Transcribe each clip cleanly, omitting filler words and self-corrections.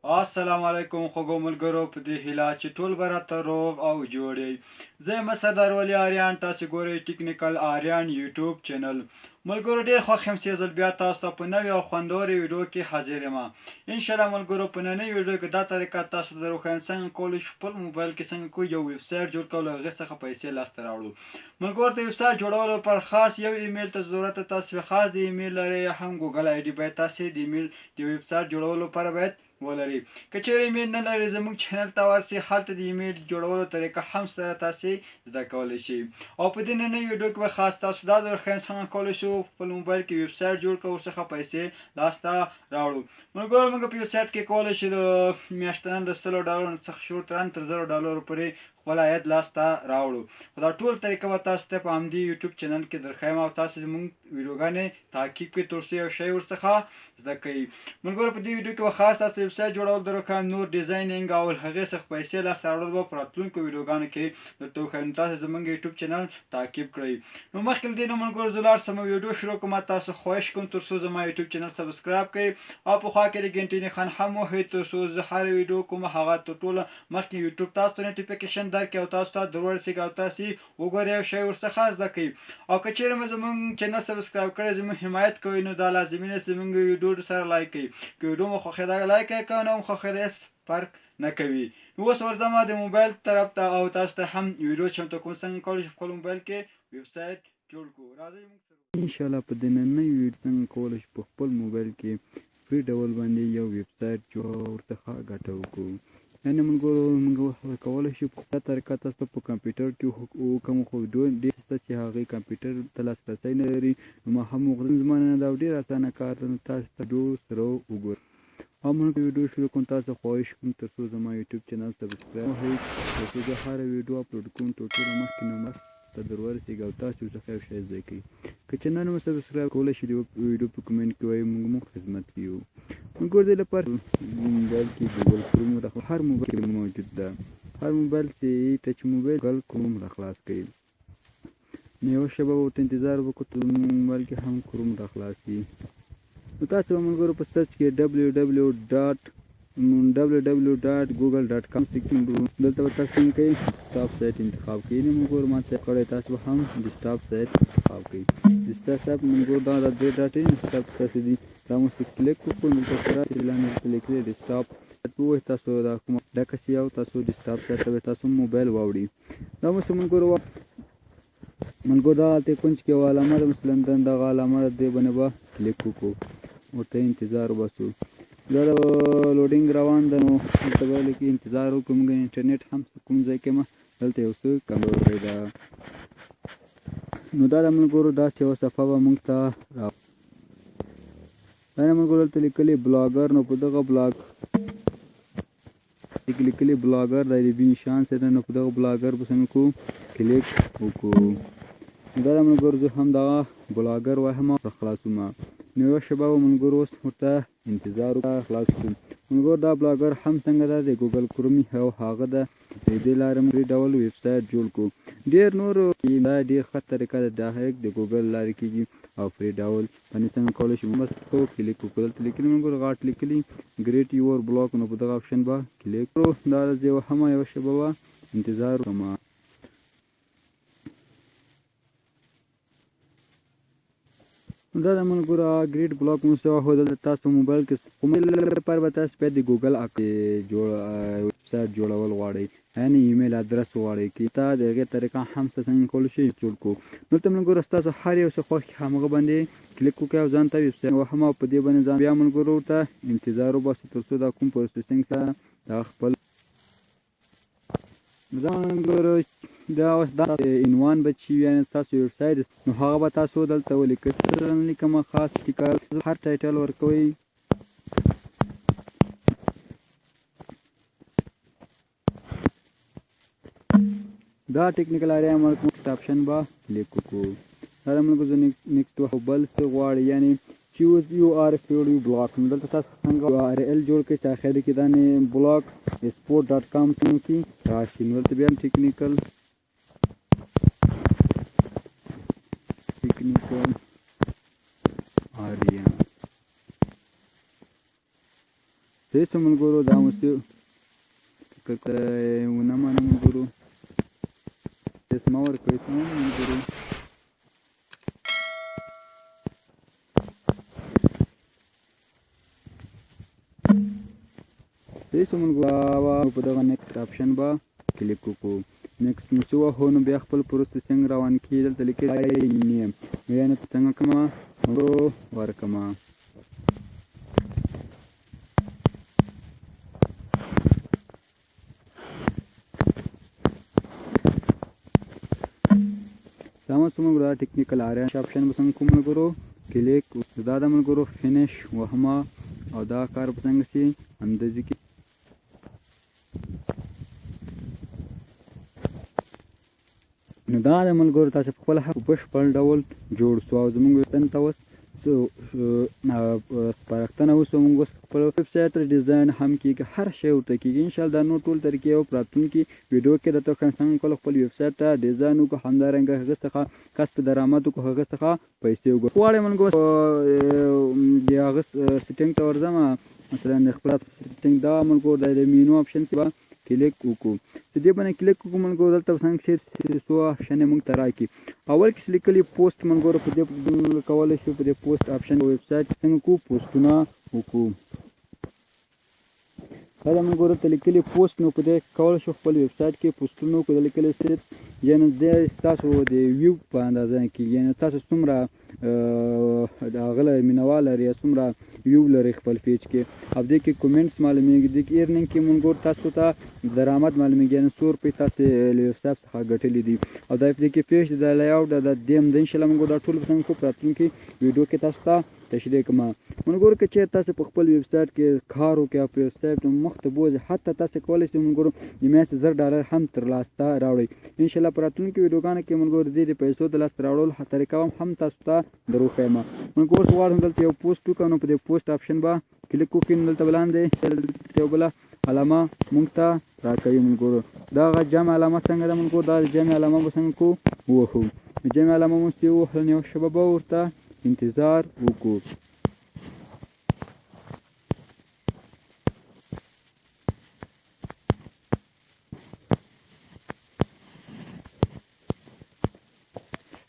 السلام علیکم خوږو ملګرو، په دې هیله چې ټول به راته روغ او جوړ یئ. زه یم سردار ولی آریان، تاسې ګورئ ټیکنیکل آریان یوټیوب چینل. ملګرو ډېر خوښ یم چې ځل بیا تاسو ته په نوې او خوندورې ویډیو کې حاضر یم. انشاءالله ملګرو په نننۍ ویډیو کې دا طریقه تاسو ته در وښیم څنګه کولی شو خپل موبایل کې څنګه کو یو ویب سایټ جوړ کړو، له هغې څخه پیسې لاسته راوړو. ملګرو د ویب سایټ جوړولو لپاره خاص یو ایمیل ته ضرورت ده. تاسو خاص د ایمیل لرئ یا هم ګوګل آی ډي باید تاسې د ایمیل د ویب سایټ جوړولو لپاره باید ولري. که چیرې ایمیل نه لرئ زموږ چینل ته ورسئ، هلته د ایمیل جوړولو طریقه هم سره تاسې زده کولی شئ. او په دې نننۍ ویډیو کې به خاص تاسو دا در وښیم څنګه کولی شو خپل موبایل کې ویب سایټ جوړ کړو، ورڅخه پیسې لاسته راوړو. ملګرو موږ په ویب سایټ کې کولی شو د میاشتنه د $100 څخه شروع تر $1000 پورې خپل عاید لاسته راوړو. خو دا ټول طریقه به تاسو ته په همدې یوټیوب چینل کې درښیم او تاسو زموږ ویډیوګانې تعقیب کړئ تر څو یو شی ورڅخه زده کوئ. ملګرو په دې ویډیو کې به خاص تاسو ویب سایټ جوړول در وښیم، نور ډیزاینینګ او له هغې څخه پیسې لاسته راوړل به په راتلونکو ویډیوګانو کې درته وښیم. تاسو زموږ یوټیوب چینل تعقیب کړئ. نو مخکې له دې نه ملګرو زه لاړ شم ویډیو شروع کوم. تاسو خواهش کوم تر څو زما یوټیوب چینل سبسکرایب کړئ او په خوا کې د ګنټې نښان هم وهئ تر څو زه هر ویډیو کوم هغه تر ټوله مخکې یوټیوب تاسو ته نوټیفیکیشن درکړي او تاسو ته در ورسېږي او تاسې وګورئ او شی ورڅخه زده کوئ. او که چیرې مو زموږ چینل سبسکرایب کړی زموږ حمایت کوئ نو دا لازمي ده چې زموږ ویډیو سره لایک کړئ. که ویډیو مو خوښېده لایک یې که نه مو خوښېده هېڅ فرق نه کوي. نو اوس ورځم د موبایل طرف ته او تاسو ته هم ویډیو چمتو کوم څنګه کولی شو خپل موبایل کې ویب سایټ جوړ کړو. راځئ موږ سره انشاءالله په دې نننۍ ویډیو څنګه کولی شو په خپل موبایل کې فري ډول باندې یو ویب سایټ جوړ او ورڅخه ګټه وکړو. یعنې ملګرو موږ کولی شو په دا طریقه تاسو په کمپیوټر کې وکړم، خو ډېر شته چې هغې کمپیوټر ته لاسرسی نه لري. نو ما هم وغوښتل زما نه دا ډېر اسانه کار ده، نو تاسو ته ویډیو سره وګورئ. او موږ ویډیو شروع کوم. تاسو خواهش کوم تر څو زما یوټیوب چینل سبسکرایب وکړئ تر څو زه هره ویډیو اپلوډ کوم تر ټولو مخکې نه ته در ورسېږي او تاسو ورڅخه یو شی زده کړئ. که چینل مو سبسکرایب کولی شئ د ویډیو په کمنټ کې وایي موږ مو خدمت کې یو. ملګرو دې لپاره موبایل کې ګوګل کروم هر موبایل کې موجود ده. هر موبایل چې ټچ موبایل ګوګل کروم راخلاص کړئ. نو یوه شېبه به ورته انتظار وکړو تر موبایل کې هم کروم راخلاص شي. نو تاسو به ملګرو په سرچ کې www.google.com دلته به تاسو څنګه کوئ ډیسکټاپ سایټ انتخاب کړئ. یعنې ملګرو ما ته کړی تاسو به هم ډیسکټاپ سایټ انتخاب کړئ. ډیسکټاپ سایټ ملګرو دا درې ډاټې ډیسکټاپ تاسو دي دا مو کلیک وکړو. نو تاسو راشئ لاندې کلیک کړئ ډیسکټاپ ووایي تاسو دا کومه ډکه شي او تاسو ډیسکټاپ سایټ ته به تاسو موبایل واوړي. دا مو ملګرو دا هلته کونج کې یوه علامه ده، مثلا دغه علامه ده، دې باندې به کلیک وکړو، ورته انتظار وباسو. دا د لوډینګ روان ده، نو دلته به لیکي انتظار وکړو. موږ انټرنیټ هم کوم ځای کې ما دلته یو څه کمزوری ده. نو دا د ملګرو داسې یوه صفحه به موږ ته دا د ملګرو دلته لیکلي بلاګر. نو په دغه بلاګ لیکلي بلاګر دا د بي نشان سره، نو په دغه بلاګر به څنګه کوو کلیک وکړو. دا د ملګرو زه هم دغه بلاګر وایم او خلاصوم. نو یوه شېبه به ملګرو اوس ورته انتظار وکړو خلاص کړو. ملګرو دا بلاګر هم څنګه ده د ګوګل کروم او هغه ده، د دې لارې موږ ډول ویب سایټ جوړ کړو. ډېر نور دا ډېر ښه طریقه ده، دا هیک د ګوګل لارې کېږي او فري ډول باندې څنګه کولی شو بس کلیک وکړو. دلته لیکلي ملګرو غاټ لیکلي ګریټ یور بلاک، نو په دغه آپشن به کلیک کړو. دا یوه هم یوه شېبه به انتظار وکړم. دا د ملګرو ګریډ بلاک مو سوه هو دلته تاسو موبایل کې موبایل لپاره به تاسو باید د ګوګل ویب سایټ جوړول غواړئ، یعنې ایمیل ادرس غواړئ چې تا د هغې طریقه هم څنګه کولی شئ جوړ کړو. دلته ملګرو ستاسو هر یو څه خوښ همغه باندې کلیک وکړئ او ځان ته ویب سایټ وهم او په دې باندې ځان بیا ملګرو ورته انتظار وباسئ تر څو دا کوم پروسیسینګ ته دا خپل ملګرو دا اوس دا عنوان به چې وي یعنې ستاسو ویب سایټ نو هغه به تاسو دلته ولیکئ. لیکمه خاص ټیکل هر ټایټل ورکوئ. دا ټیکنیکل آریا مارکیټ آپشن به کلیک وکړو. دا د ملګرو نیکسټ بل څه غواړي، یعنې choose your video block. دلته تاسو څنګه URL جوړ کړئ چې اخر کې دا نه بلاک sport.com کې راشي. نو دلته بیا ټیکنیکل آریا صحیح شو ملګرو دا مو چې ونه منو ملګرو اسما ورکوي ملګرو صحیح شو ملګرو په دغه نیکسټ آپشن به کلیک وکړو نیکسټ مو چې وهو نو بیا خپل پروسیسینګ روان کړي دلته لیکي نیم یعنې په څنګه کړمه ورکړمه دا مو ملګرو دا ټیکنیکل آریان آپشن به څنګه کوم ملګرو کلیک دا د ملګرو فینش وهمه او دا کار به څنګه شي اندازې کې نو دا د ملګرو تاسو په خپل حق بشپړ ډول جوړ شو او زموږ وطن ته اوس سپارښتنه اوس موږ اوس خپل ویب سایټ ډیزاین هم کېږي هر شی ورته کېږي انشاءالله دا نور ټول طریقې او په راتلونکي ویډیو کې درته ښیم څنګه کله خپل ویب سایټ ته ډیزاین وکړو همدارنګه هغه څخه کسب درآمد وکړو هغه څخه پیسې وګټو غواړئ ملګرو د هغه سیټینګ ته ورځم مثلا خپل سیټینګ دا ملګرو د مینو آپشن کې به کلیک وکړو چې دې باندې کلیک وکړو ملګرو دلته څنګه چې څو آپشن موږ ته راکړي اول کې لیکلي پوسټ ملګرو په دې کولی شو په دې پوسټ آپشن ویب سایټ څنګه کوو پوسټونه وکړو دا د ملګرو ته لیکلي پوسټ نو په دې کولی شو خپل ویب سایټ کې پوسټونه وکړو د لیکلي سیټ یعنې د ستاسو د ویو په اندازه کې یعنې تاسو څومره د هغه له مینوال لري یا څومره ویو لري خپل پیج کې او دې کې کومنټس معلومیږي دې کې ارنینګ کې ملګرو تاسو ته درآمد معلومیږي یعنې 100 روپۍ تاسې له ویب سایټ څخه ګټلي دي او دا دې کې پیج د لیاوټ د دیم د انشاءالله ملګرو دا ټول به څنګه کوو په راتلونکي ویډیو کې تاسو ته تشریح کوم ملګرو که چېرې تاسو په خپل ویب سایټ کې کار وکړئ او په ویب سایټ مخ ته بوځئ حتی تاسو کولی شئ ملګرو د میاشتې $10 هم ترلاسه راوړئ انشاءالله په راتلونکي ویډیوګانو کې ملګرو د دې پیسو د لاسته راوړلو طریقه هم تاسو ته در وښیم ملګرو اوس غواړم دلته یو پوسټ وکړو نو په دې پوسټ آپشن به کلیک وکړئ نو دلته به لاندې یو بله علامه موږ ته راکوي ملګرو دغه جمع علامه څنګه ده ملګرو دا جمع علامه به څنګه کوو ووهو جمع علامه مو چې ووهله نو یوه شېبه به ورته انتظار وکړو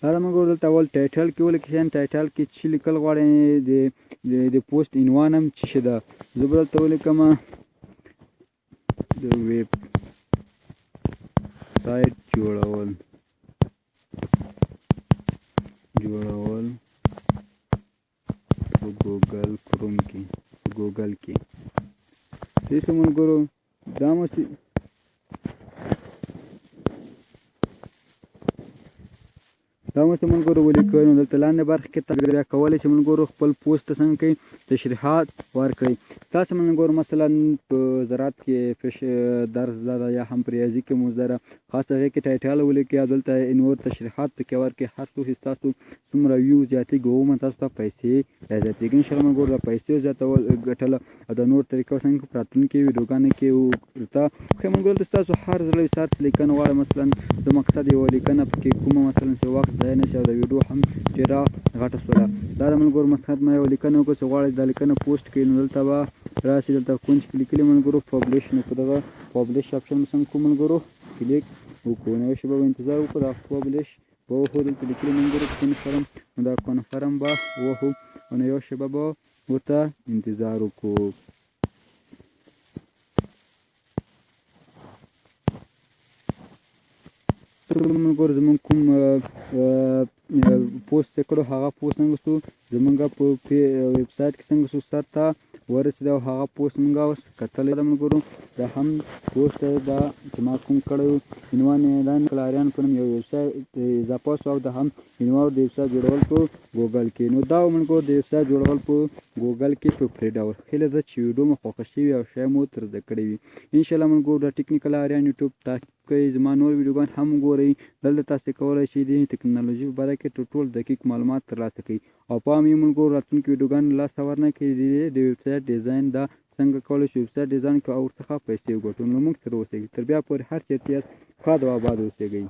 دا ملګرو دلته اول ټایټل کې ولیکئ ټایټل کې چې لیکل غواړئ د پوسټ عنوان هم څه شی ده زه به دلته ولیکم د ویب سایټ جوړول په ګوګل کروم کې ګوګل کې صحیح شو ملګرو دا مو ملګرو ولیکئ نو دلته لاندې برخه کې تاسو بیا کولی شئ ملګرو خپل پوسټ ته څنګه کوئ تشریحات ورکړئ تاسو ملګرو مثلا په زراعت کې درس زده یا هم په ریاضي کې مو زده خاص هغې کې ټایټل ولیکئ او دلته نور تشریحات پکې ورکړئ هر څو چې ستاسو څومره ویو زیاتېږي هغومره تاسو ته پیسې رازیاتېږي انشاءالله ملګرو د پیسې زیاتول ګټل او د نور طریقو څنګه په راتلونکي ویډیوګانو کې ورته ښیم ملګرو دلته ستاسو هر زړه ساعت لیکنه غواړم مثلا د مقصد یوه لیکنه پکې کومه مثلا چې وخت ضایع نه شي او د ویډیو هم ډېره غټه شوله دا د ملګرو مقصد ما یوه لیکنه وکړو چې غواړئ دا لیکنه پوسټ کړئ نو دلته به راشي دلته کونج کې لیکلي ملګرو پبلش نو په دغه پبلش آپشن به څنګه کوو ملګرو کلیک وکړو نو یوه شېبه به انتظار وکړو دا پبلش به وښو دلته لیکلي ملګرو کنفرم نو دا کنفرم به وښو نو یوه شېبه به ورته انتظار وکړو ملګرو زموږ کوم پوسټ چې کړو هغه پوسټ څنګه شو زموږ په ویب سایټ کې څنګه شو سر ته ورسېده او هغه پوسټ موږ اوس کتلی ده ملګرو دا هم پوسټ دا چې ما کوم کړی عنوان یې دا کلاریان په نوم یو ویب سایټ اضافه شو او دا هم عنوان د ویب سایټ جوړول په ګوګل کې نو دا ملګرو د ویب سایټ جوړول په ګوګل کې په فري ډول هیله ده چې ویډیو مو خوښه شوي او شی مو تر زده کړی وي انشاءالله ملګرو د ټیکنیکل آریان یوټیوب تعقیب کوئ زما نور ویډیوګان هم وګورئ دلته تاسې کولی شئ د ټکنالوژي په باره کې تر ټولو دقیق معلومات ترلاسه کړئ او پام یې ملګرو راتلونکي ویډیوګانو لاسته ورنکړئ د ویب سایټ ډیزاین دا څنګه کولی شو ویب سایټ ډیزاین کړو او ورڅخه پیسې وګټو نو موږ سره اوسئ تر بیا پورې هر چېرته یاست ښاد او آباد اوسیږئ